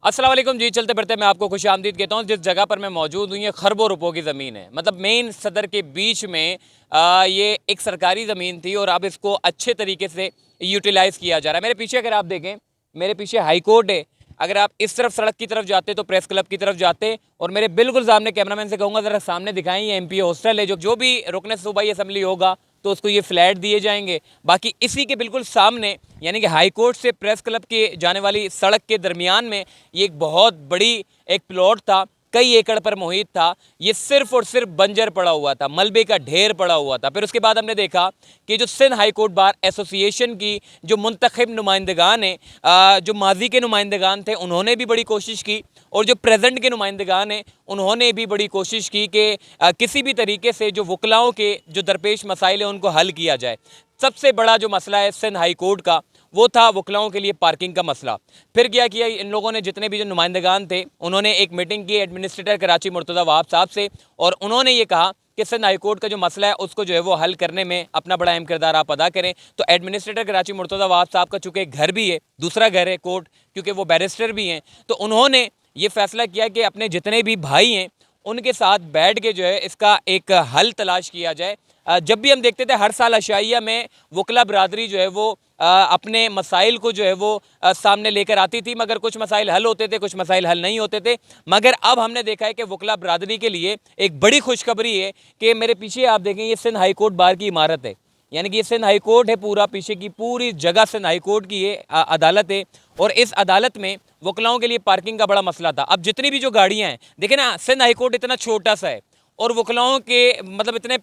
अस्सलाम वालेकुम जी। चलते बढ़ते मैं आपको खुश आमदीद कहता हूँ। जिस जगह पर मैं मौजूद हूँ ये खरबों रुपयों की ज़मीन है, मतलब मेन सदर के बीच में ये एक सरकारी ज़मीन थी और अब इसको अच्छे तरीके से यूटिलाइज़ किया जा रहा है। मेरे पीछे अगर आप देखें, मेरे पीछे हाई कोर्ट है। अगर आप इस तरफ सड़क की तरफ जाते तो प्रेस क्लब की तरफ जाते, और मेरे बिल्कुल सामने कैमरामैन से कहूँगा ज़रा सामने दिखाएं, ये MP हॉस्टल है। जो भी रुकने सूबाई असम्बली होगा तो उसको ये फ्लैट दिए जाएंगे। बाकी इसी के बिल्कुल सामने यानी कि हाई कोर्ट से प्रेस क्लब के जाने वाली सड़क के दरमियान में ये एक बहुत बड़ी एक प्लॉट था, कई एकड़ पर मुहित था। ये सिर्फ और सिर्फ बंजर पड़ा हुआ था, मलबे का ढेर पड़ा हुआ था। फिर उसके बाद हमने देखा कि जो Sindh high court bar association की जो मुंतखब नुमाइंदगान हैं, जो माजी के नुमाइंदगान थे, उन्होंने भी बड़ी कोशिश की, और जो प्रेजेंट के नुमाइंदगान हैं उन्होंने भी बड़ी कोशिश की कि किसी भी तरीके से जो वकलाओं के जो दरपेश मसाइल हैं उनको हल किया जाए। सबसे बड़ा जो मसला है सिंध हाई कोर्ट का, वो था वकलाओं के लिए पार्किंग का मसला। फिर क्या किया इन लोगों ने, जितने भी जो नुमाइंदगान थे, उन्होंने एक मीटिंग की एडमिनिस्ट्रेटर कराची मुर्तज़ा वहाब साहब से, और उन्होंने ये कहा कि सिंध हाई कोर्ट का जो मसला है उसको जो है वो हल करने में अपना बड़ा अहम किरदार आप अदा करें। तो एडमिनिस्ट्रेटर कराची मुर्तज़ा वहाब साहब का चूँकि घर भी है, दूसरा घर है कोर्ट, क्योंकि वो बैरिस्टर भी हैं, तो उन्होंने ये फैसला किया कि अपने जितने भी भाई हैं उनके साथ बैठ के जो है इसका एक हल तलाश किया जाए। जब भी हम देखते थे हर साल अशाइया में वकला बरादरी जो है वो अपने मसाइल को जो है वो सामने लेकर आती थी, मगर कुछ मसाइल हल होते थे, कुछ मसाइल हल नहीं होते थे। मगर अब हमने देखा है कि वकला बरादरी के लिए एक बड़ी खुशखबरी है कि मेरे पीछे आप देखें, ये सिंध हाई कोर्ट बार की इमारत है, यानी कि ये सिंध हाई कोर्ट है, पूरा पीछे की पूरी जगह सिंध हाई कोर्ट की ये अदालत है। और इस अदालत में वकलाओं के लिए पार्किंग का बड़ा मसला था। अब जितनी भी जो गाड़ियाँ हैं, देखें ना, सिंध हाई कोर्ट इतना छोटा सा है और वकलाओं के मतलब इतने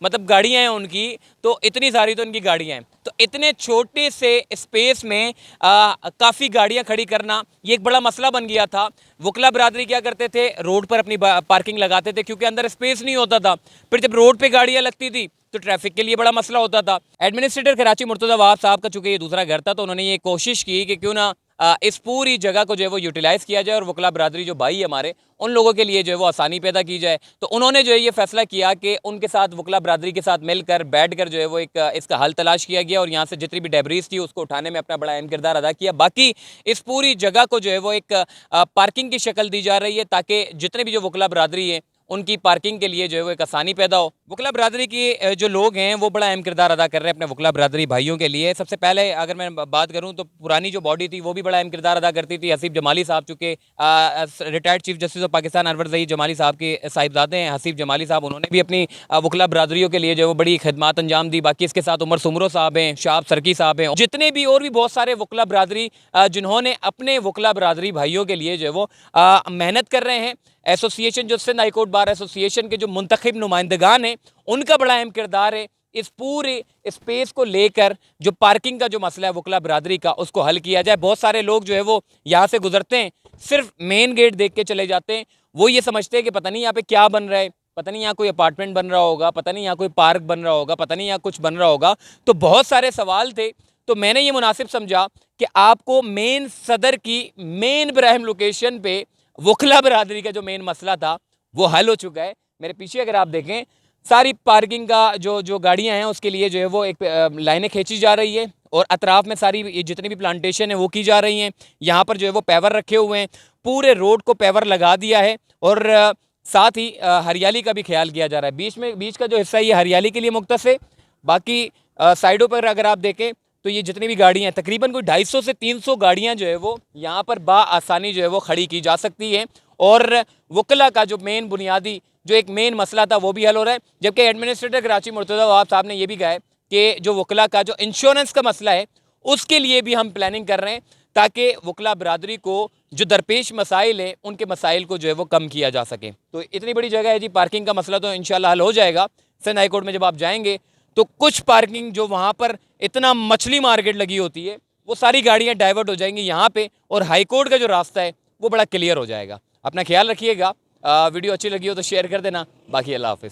मतलब गाड़ियाँ हैं उनकी, तो इतनी सारी तो उनकी गाड़ियाँ हैं, तो इतने छोटे से स्पेस में काफ़ी गाड़ियाँ खड़ी करना ये एक बड़ा मसला बन गया था। वकला बरादरी क्या करते थे, रोड पर अपनी पार्किंग लगाते थे क्योंकि अंदर स्पेस नहीं होता था। फिर जब रोड पे गाड़ियाँ लगती थी तो ट्रैफिक के लिए बड़ा मसला होता था। एडमिनिस्ट्रेटर कराची मुर्तज़ा वहाब साहब का चूँकि ये दूसरा घर था, तो उन्होंने ये कोशिश की कि क्यों ना इस पूरी जगह को जो है वो यूटिलाइज़ किया जाए और वकला बरादरी जो भाई हमारे, उन लोगों के लिए जो है वो आसानी पैदा की जाए। तो उन्होंने जो है ये फैसला किया कि उनके साथ वकला बरादरी के साथ मिलकर बैठकर जो है वो एक इसका हल तलाश किया गया, और यहाँ से जितनी भी डेब्रीज थी उसको उठाने में अपना बड़ा अहम किरदार अदा किया। बाकी इस पूरी जगह को जो है वो एक पार्किंग की शक्ल दी जा रही है, ताकि जितने भी जो वकला बरादरी है उनकी पार्किंग के लिए जो है वो एक आसानी पैदा हो। वकला बरादरी की जो लोग हैं वो बड़ा अहम किरदार अदा कर रहे हैं अपने वकला बरादरी भाइयों के लिए। सबसे पहले अगर मैं बात करूं तो पुरानी जो बॉडी थी वो भी बड़ा अहम किरदार अदा करती थी। हसीब जमाली साहब, चूँकि retired chief justice of Pakistan Anwar Zaheer Jamali साहब के साहिबजादे हैं हसीब जमाली साहब, उन्होंने भी अपनी वकला बरादरियों के लिए जो है वो बड़ी खिदमत अंजाम दी। बाकी इसके साथ उमर सुमरो साहब हैं, शाहब सरकी साहब हैं, जितने भी और भी बहुत सारे वकला बरादरी जिन्होंने अपने वकला बरादरी भाइयों के लिए जो है वो मेहनत कर रहे हैं। एसोसिएशन जो Sindh high court bar association के जो मुंतखब नुमाइंदगान हैं उनका बड़ा अहम किरदार है इस पूरे स्पेस को लेकर, जो पार्किंग का जो मसला है वकला बरादरी का, उसको हल किया जाए। बहुत सारे लोग जो है वो यहाँ से गुजरते हैं, सिर्फ मेन गेट देख के चले जाते हैं। वो ये समझते हैं कि पता नहीं यहाँ पे क्या बन रहा है, पता नहीं यहाँ कोई अपार्टमेंट बन रहा होगा, पता नहीं यहाँ कोई पार्क बन रहा होगा, पता नहीं यहाँ कुछ बन रहा होगा। तो बहुत सारे सवाल थे, तो मैंने ये मुनासिब समझा कि आपको मेन सदर की मेन प्राइम लोकेशन पे वकला बरादरी का जो मेन मसला था वो हल हो चुका है। मेरे पीछे अगर आप देखें, सारी पार्किंग का जो गाड़ियां हैं उसके लिए जो है वो एक लाइनें खींची जा रही है, और अतराफ में सारी ये जितनी भी प्लांटेशन है वो की जा रही हैं। यहाँ पर जो है वो पेवर रखे हुए हैं, पूरे रोड को पेवर लगा दिया है, और साथ ही हरियाली का भी ख्याल किया जा रहा है। बीच का जो हिस्सा है ये हरियाली के लिए मुख्तस है। बाकी साइडों पर अगर आप देखें तो ये जितनी भी गाड़ियाँ हैं, तकरीबन कोई 250 से 300 गाड़ियाँ जो है वो यहाँ पर आसानी जो है वो खड़ी की जा सकती हैं, और वकला का जो मेन बुनियादी जो एक मेन मसला था वो भी हल हो रहा है। जबकि एडमिनिस्ट्रेटर कराची मुर्तज़ा वहाब साहब ने यह भी कहा है कि जो वकला का जो इंश्योरेंस का मसला है उसके लिए भी हम प्लानिंग कर रहे हैं, ताकि वकला बरादरी को जो दरपेश मसाइल हैं उनके मसाइल को जो है वो कम किया जा सके। तो इतनी बड़ी जगह है जी, पार्किंग का मसला तो इंशाल्लाह हल हो जाएगा। सिंध हाई कोर्ट में जब आप जाएंगे तो कुछ पार्किंग जो वहाँ पर इतना मछली मार्केट लगी होती है वो सारी गाड़ियाँ डाइवर्ट हो जाएंगी यहाँ पे, और हाई कोर्ट का जो रास्ता है वो बड़ा क्लियर हो जाएगा। अपना ख्याल रखिएगा। वीडियो अच्छी लगी हो तो शेयर कर देना। बाकी अल्लाह हाफिज़।